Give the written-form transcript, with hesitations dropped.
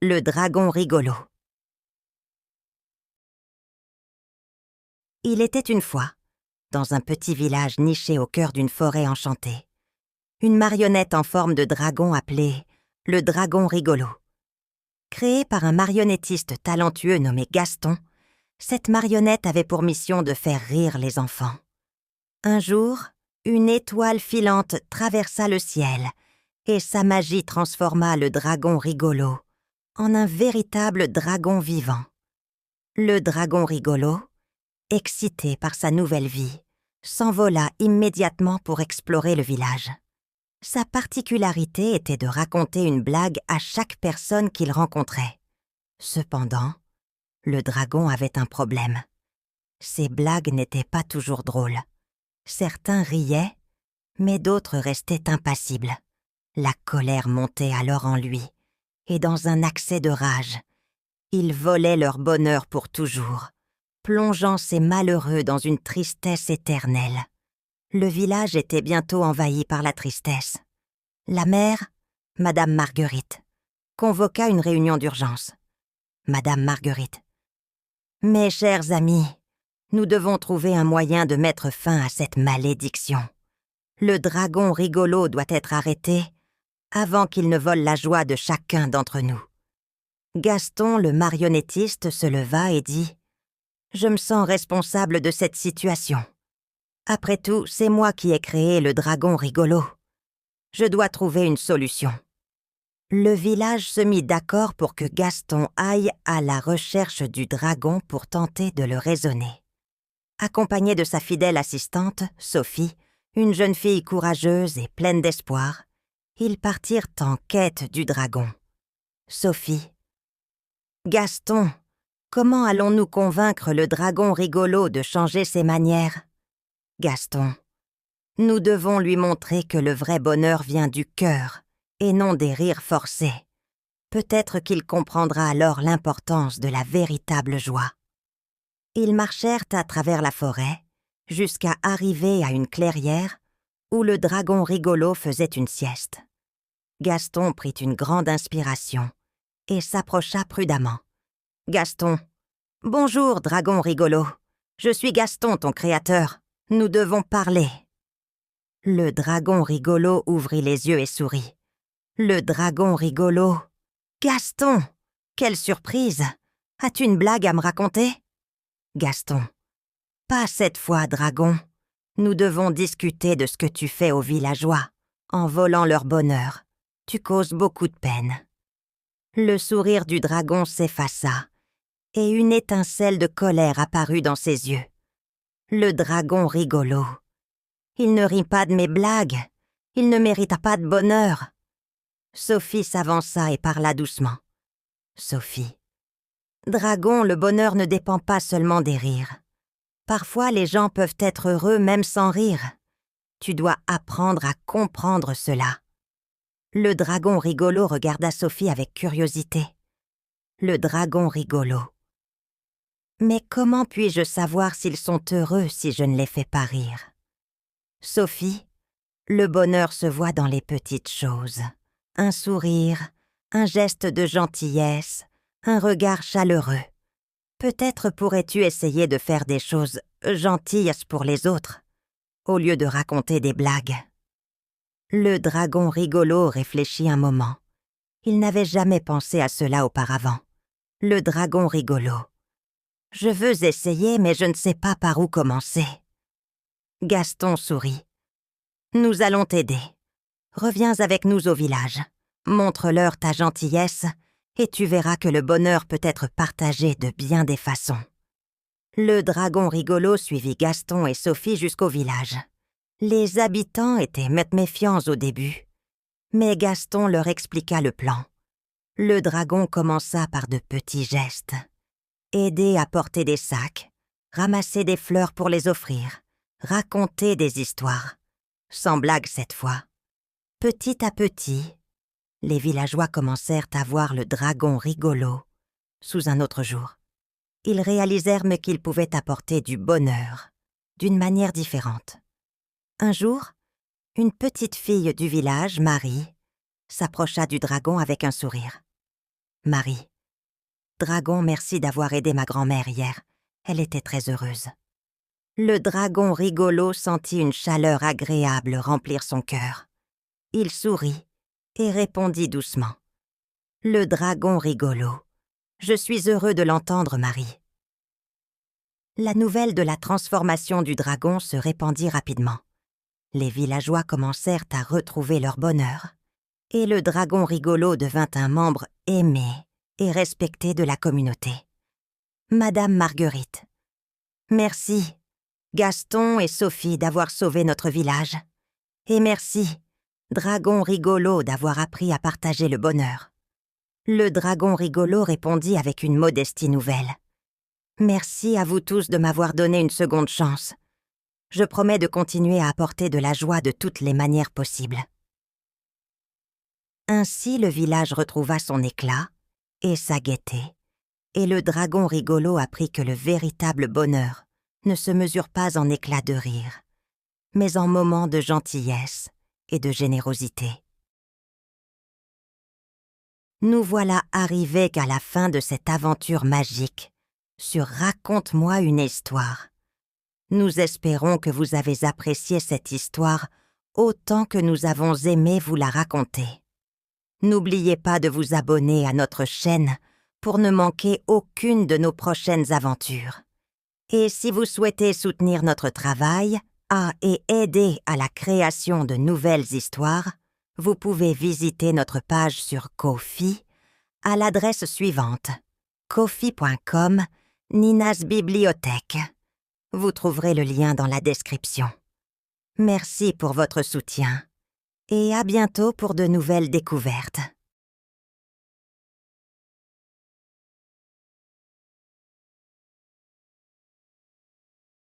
Le dragon rigolo. Il était une fois, dans un petit village niché au cœur d'une forêt enchantée, une marionnette en forme de dragon appelée le dragon rigolo. Créée par un marionnettiste talentueux nommé Gaston, cette marionnette avait pour mission de faire rire les enfants. Un jour, une étoile filante traversa le ciel et sa magie transforma le dragon rigolo en un véritable dragon vivant. Le dragon rigolo, excité par sa nouvelle vie, s'envola immédiatement pour explorer le village. Sa particularité était de raconter une blague à chaque personne qu'il rencontrait. Cependant, le dragon avait un problème. Ses blagues n'étaient pas toujours drôles. Certains riaient, mais d'autres restaient impassibles. La colère montait alors en lui, et dans un accès de rage, il volait leur bonheur pour toujours, plongeant ces malheureux dans une tristesse éternelle. Le village était bientôt envahi par la tristesse. La mère, Madame Marguerite, convoqua une réunion d'urgence. Madame Marguerite. « Mes chers amis, nous devons trouver un moyen de mettre fin à cette malédiction. Le dragon rigolo doit être arrêté avant qu'il ne vole la joie de chacun d'entre nous. » Gaston, le marionnettiste, se leva et dit « Je me sens responsable de cette situation. Après tout, c'est moi qui ai créé le dragon rigolo. Je dois trouver une solution. » Le village se mit d'accord pour que Gaston aille à la recherche du dragon pour tenter de le raisonner. Accompagné de sa fidèle assistante, Sophie, une jeune fille courageuse et pleine d'espoir, ils partirent en quête du dragon. Sophie. « Gaston, comment allons-nous convaincre le dragon rigolo de changer ses manières ? » Gaston. « Nous devons lui montrer que le vrai bonheur vient du cœur et non des rires forcés. Peut-être qu'il comprendra alors l'importance de la véritable joie. » Ils marchèrent à travers la forêt jusqu'à arriver à une clairière où le dragon rigolo faisait une sieste. Gaston prit une grande inspiration et s'approcha prudemment. « Gaston. « Bonjour, dragon rigolo. Je suis Gaston, ton créateur. Nous devons parler. » Le dragon rigolo ouvrit les yeux et sourit. Le dragon rigolo. « Gaston! Quelle surprise! As-tu une blague à me raconter ?» Gaston. « Pas cette fois, dragon. Nous devons discuter de ce que tu fais aux villageois, en volant leur bonheur. Tu causes beaucoup de peine. » Le sourire du dragon s'effaça, et une étincelle de colère apparut dans ses yeux. Le dragon rigolo. « Il ne rit pas de mes blagues. Il ne mérite pas de bonheur. » Sophie s'avança et parla doucement. Sophie. « Dragon, le bonheur ne dépend pas seulement des rires. Parfois, les gens peuvent être heureux même sans rire. Tu dois apprendre à comprendre cela. » Le dragon rigolo regarda Sophie avec curiosité. Le dragon rigolo. « Mais comment puis-je savoir s'ils sont heureux si je ne les fais pas rire ? » Sophie. « Le bonheur se voit dans les petites choses. Un sourire, un geste de gentillesse, un regard chaleureux. Peut-être pourrais-tu essayer de faire des choses gentilles pour les autres, au lieu de raconter des blagues. » Le dragon rigolo réfléchit un moment. Il n'avait jamais pensé à cela auparavant. Le dragon rigolo. « Je veux essayer, mais je ne sais pas par où commencer. » Gaston sourit. « Nous allons t'aider. Reviens avec nous au village. Montre-leur ta gentillesse et tu verras que le bonheur peut être partagé de bien des façons. » Le dragon rigolo suivit Gaston et Sophie jusqu'au village. Les habitants étaient méfiants au début, mais Gaston leur expliqua le plan. Le dragon commença par de petits gestes. Aider à porter des sacs, ramasser des fleurs pour les offrir, raconter des histoires. Sans blague cette fois. Petit à petit, les villageois commencèrent à voir le dragon rigolo sous un autre jour. Ils réalisèrent qu'il pouvait apporter du bonheur, d'une manière différente. Un jour, une petite fille du village, Marie, s'approcha du dragon avec un sourire. Marie. Dragon, merci d'avoir aidé ma grand-mère hier. Elle était très heureuse. Le dragon rigolo sentit une chaleur agréable remplir son cœur. Il sourit et répondit doucement. Le dragon rigolo. Je suis heureux de l'entendre, Marie. La nouvelle de la transformation du dragon se répandit rapidement. Les villageois commencèrent à retrouver leur bonheur. Et le dragon rigolo devint un membre aimé et respecté de la communauté. Madame Marguerite. Merci, Gaston et Sophie, d'avoir sauvé notre village. Et merci, Dragon rigolo, d'avoir appris à partager le bonheur. Le dragon rigolo répondit avec une modestie nouvelle. Merci à vous tous de m'avoir donné une seconde chance. Je promets de continuer à apporter de la joie de toutes les manières possibles. Ainsi le village retrouva son éclat et sa gaieté, et le dragon rigolo apprit que le véritable bonheur ne se mesure pas en éclats de rire, mais en moments de gentillesse et de générosité. Nous voilà arrivés qu'à la fin de cette aventure magique sur Raconte-moi une histoire. Nous espérons que vous avez apprécié cette histoire autant que nous avons aimé vous la raconter. N'oubliez pas de vous abonner à notre chaîne pour ne manquer aucune de nos prochaines aventures. Et si vous souhaitez soutenir notre travail et aider à la création de nouvelles histoires, vous pouvez visiter notre page sur Ko-fi à l'adresse suivante: ko-fi.com Nina's Bibliothèque. Vous trouverez le lien dans la description. Merci pour votre soutien et à bientôt pour de nouvelles découvertes.